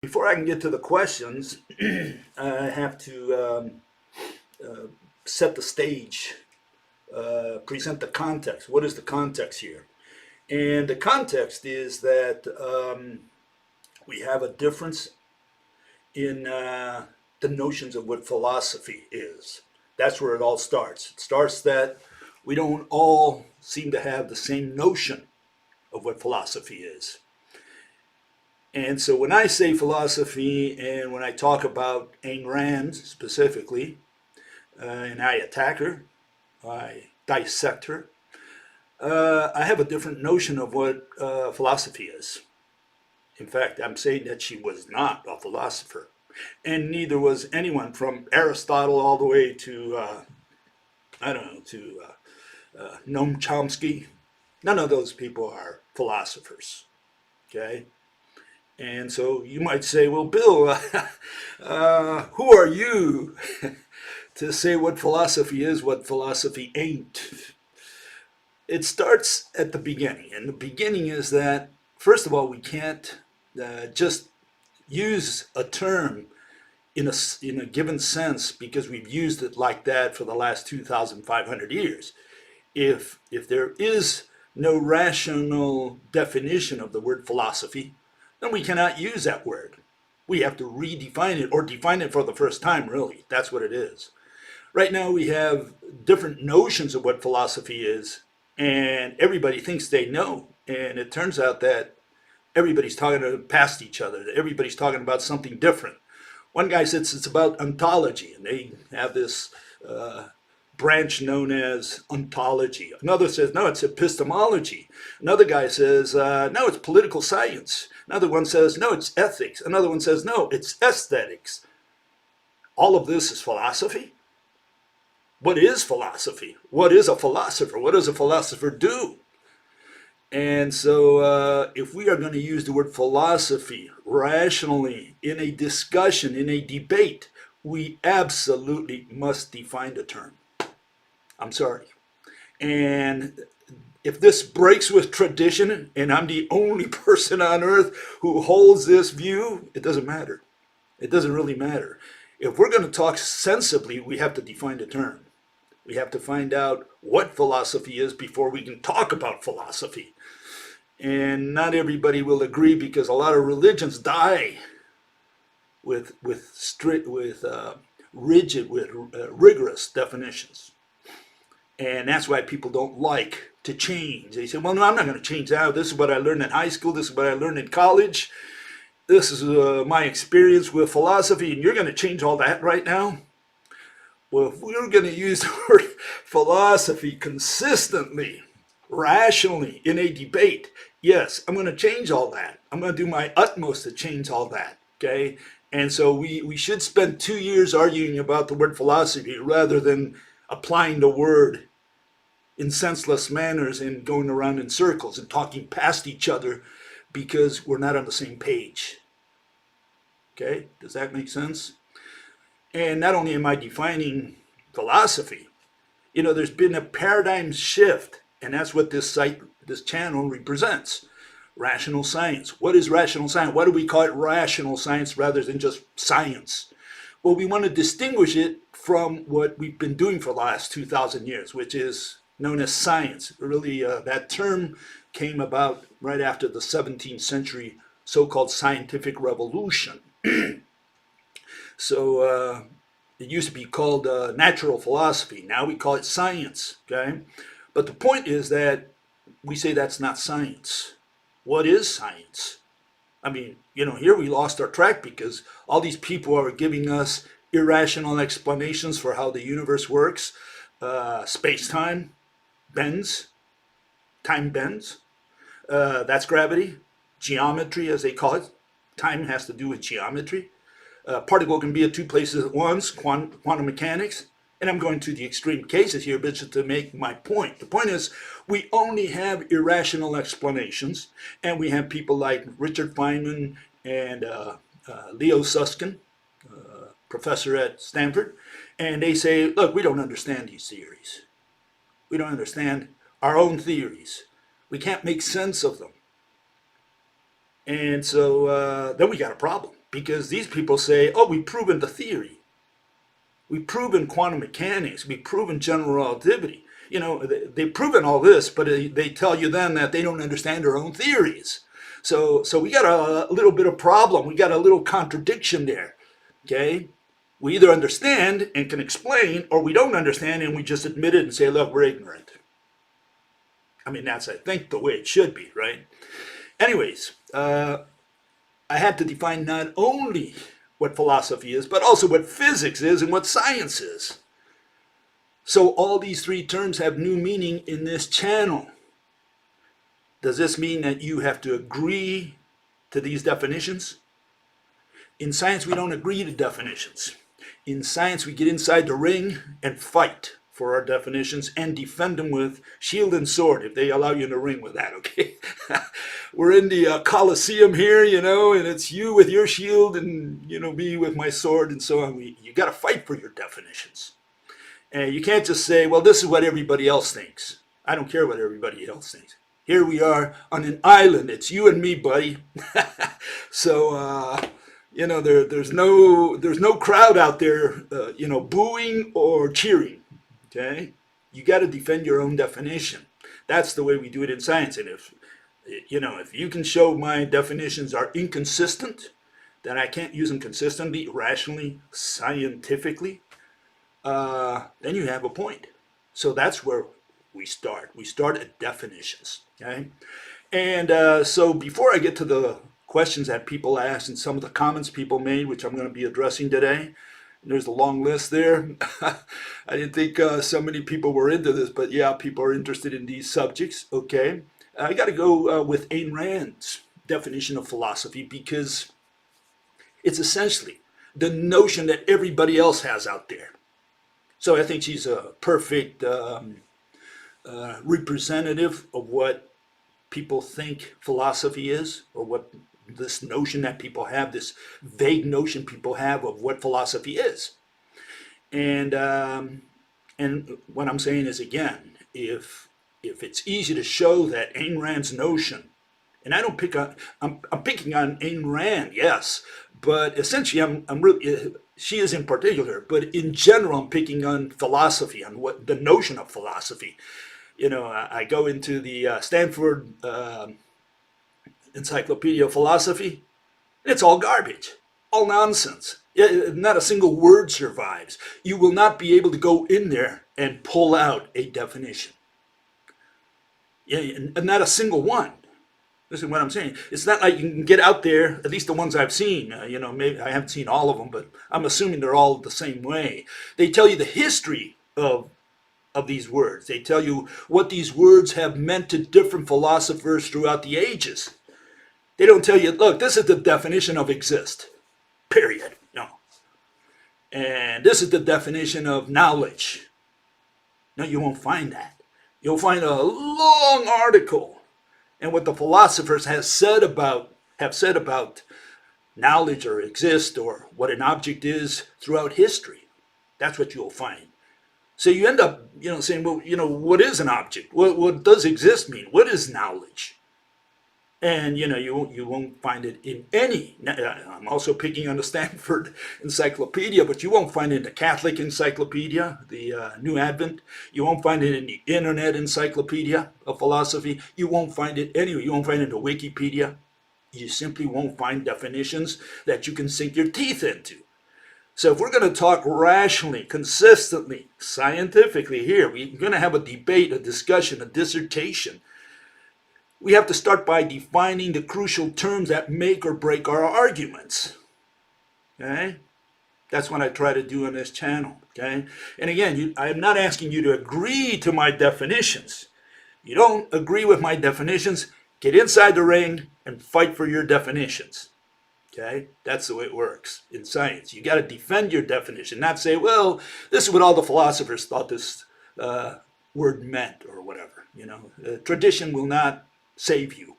Before I can get to the questions, I have to set the stage, present the context. What is the context here? And the context is that we have a difference in the notions of what philosophy is. That's where it all starts. It starts that we don't all seem to have the same notion of what philosophy is. And so when I say philosophy and when I talk about Ayn Rand specifically, and I attack her, I dissect her, I have a different notion of what philosophy is. In fact, I'm saying that she was not a philosopher. And neither was anyone from Aristotle all the way to, I don't know, to Noam Chomsky. None of those people are philosophers. Okay? And so you might say, well, Bill, who are you to say what philosophy is, what philosophy ain't? It starts at the beginning. And the beginning is that, first of all, we can't just use a term in a given sense because we've used it like that for the last 2,500 years. If there is no rational definition of the word philosophy, then we cannot use that word. We have to redefine it or define it for the first time, really. That's what it is. Right now we have different notions of what philosophy is, and everybody thinks they know. And it turns out that everybody's talking past each other. Everybody's talking about something different. One guy says it's about ontology, and they have this branch known as ontology. Another says, no, it's epistemology. Another guy says, no, it's political science. Another one says, no, it's ethics. Another one says, no, it's aesthetics. All of this is philosophy? What is philosophy? What is a philosopher? What does a philosopher do? And so if we are going to use the word philosophy rationally in a discussion, in a debate, we absolutely must define the term. I'm sorry. And if this breaks with tradition, and I'm the only person on earth who holds this view, it doesn't matter. It doesn't really matter. If we're going to talk sensibly, we have to define the term. We have to find out what philosophy is before we can talk about philosophy. And not everybody will agree because a lot of religions die with rigorous definitions. And that's why people don't like to change. They say, well, no, I'm not going to change that. This is what I learned in high school. This is what I learned in college. This is my experience with philosophy, and you're going to change all that right now? Well, if we're going to use the word philosophy consistently, rationally, in a debate, yes, I'm going to change all that. I'm going to do my utmost to change all that, okay? And so we should spend 2 years arguing about the word philosophy rather than applying the word in senseless manners and going around in circles and talking past each other because we're not on the same page. Okay, does that make sense? And not only am I defining philosophy, there's been a paradigm shift, and that's what this channel represents. Rational science. What is rational science? Why do we call it rational science rather than just science? Well, we want to distinguish it from what we've been doing for the last 2,000 years, which is known as science. Really, that term came about right after the 17th century so-called scientific revolution. So it used to be called natural philosophy. Now we call it science, okay? But the point is that we say that's not science. What is science? I mean, here we lost our track because all these people are giving us irrational explanations for how the universe works. Space-time bends, time bends. That's gravity. Geometry, as they call it. Time has to do with geometry. Particle can be at two places at once, quantum mechanics. And I'm going to the extreme cases here, but just to make my point. The point is, we only have irrational explanations, and we have people like Richard Feynman and Leo Susskind, professor at Stanford, and they say, look, we don't understand these theories. We don't understand our own theories. We can't make sense of them. And so then we got a problem. because these people say, oh, we've proven the theory. We've proven quantum mechanics. We've proven general relativity. You know, they've proven all this, but they tell you then that they don't understand their own theories. So we got a little bit of problem. We got a little contradiction there. Okay? We either understand and can explain, or we don't understand and we just admit it and say, look, we're ignorant. I mean, that's, I think, the way it should be, right? Anyways, I had to define not only what philosophy is, but also what physics is and what science is. So all these three terms have new meaning in this channel. Does this mean that you have to agree to these definitions? In science, we don't agree to definitions. In science, we get inside the ring and fight for our definitions and defend them with shield and sword, if they allow you in the ring with that, okay? We're in the Colosseum here, you know, and it's you with your shield and, you know, me with my sword and so on. You got to fight for your definitions. And you can't just say, well, this is what everybody else thinks. I don't care what everybody else thinks. Here we are on an island. It's you and me, buddy. So, you know, there's no crowd out there, you know, booing or cheering. Okay, you got to defend your own definition. That's the way we do it in science. And if you can show my definitions are inconsistent, then I can't use them consistently, rationally, scientifically, then you have a point. So that's where we start. We start at definitions. Okay, and so before I get to the questions that people asked and some of the comments people made, which I'm going to be addressing today. There's a long list there. I didn't think so many people were into this, but yeah, people are interested in these subjects. Okay. I got to go with Ayn Rand's definition of philosophy because it's essentially the notion that everybody else has out there. So I think she's a perfect representative of what people think philosophy is, or what this notion that people have, this vague notion people have of what philosophy is. And what I'm saying is, again, if it's easy to show that Ayn Rand's notion, and I don't pick on, I'm picking on Ayn Rand, yes, but essentially I'm really, she is in particular, but in general I'm picking on philosophy, on what the notion of philosophy. You know, I go into the Stanford Encyclopedia of Philosophy, and it's all garbage, all nonsense. Not a single word survives. You will not be able to go in there and pull out a definition. And not a single one. Listen to what I'm saying. It's not like you can get out there, at least the ones I've seen, you know, maybe I haven't seen all of them, but I'm assuming they're all the same way. They tell you the history of these words. They tell you what these words have meant to different philosophers throughout the ages. They don't tell you, look, this is the definition of exist, period. No. And this is the definition of knowledge. No, you won't find that. You'll find a long article and what the philosophers have said about knowledge or exist or what an object is throughout history. That's what you'll find. So you end up, you know, saying, well, you know, what is an object? What does exist mean? What is knowledge? And, you know, you won't find it in any, I'm also picking on the Stanford Encyclopedia, but you won't find it in the Catholic Encyclopedia, the New Advent. You won't find it in the Internet Encyclopedia of Philosophy. You won't find it anywhere. You won't find it in the Wikipedia. You simply won't find definitions that you can sink your teeth into. So if we're going to talk rationally, consistently, scientifically here, we're going to have a debate, a discussion, a dissertation. We have to start by defining the crucial terms that make or break our arguments. Okay? That's what I try to do on this channel. Okay? And again, I am not asking you to agree to my definitions. You don't agree with my definitions, get inside the ring and fight for your definitions. Okay? That's the way it works in science. You got to defend your definition, not say, well, this is what all the philosophers thought this word meant or whatever. You know, tradition will not save you.